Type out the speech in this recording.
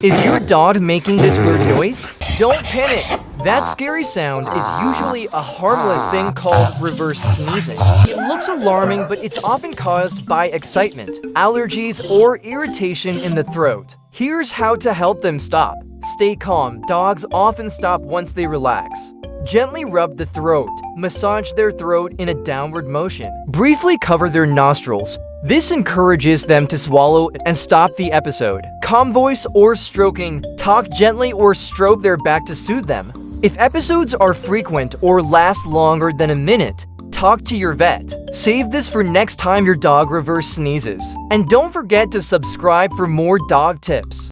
Is your dog making this weird noise? Don't panic! That scary sound is usually a harmless thing called reverse sneezing. It looks alarming, but it's often caused by excitement, allergies, or irritation in the throat. Here's how to help them stop. Stay calm. Dogs often stop once they relax. Gently rub the throat. Massage their throat in a downward motion. Briefly cover their nostrils. This encourages them to swallow and stop the episode. Calm voice or stroking. Talk gently or stroke their back to soothe them. If episodes are frequent or last longer than a minute, talk to your vet. Save this for next time your dog reverse sneezes. And don't forget to subscribe for more dog tips.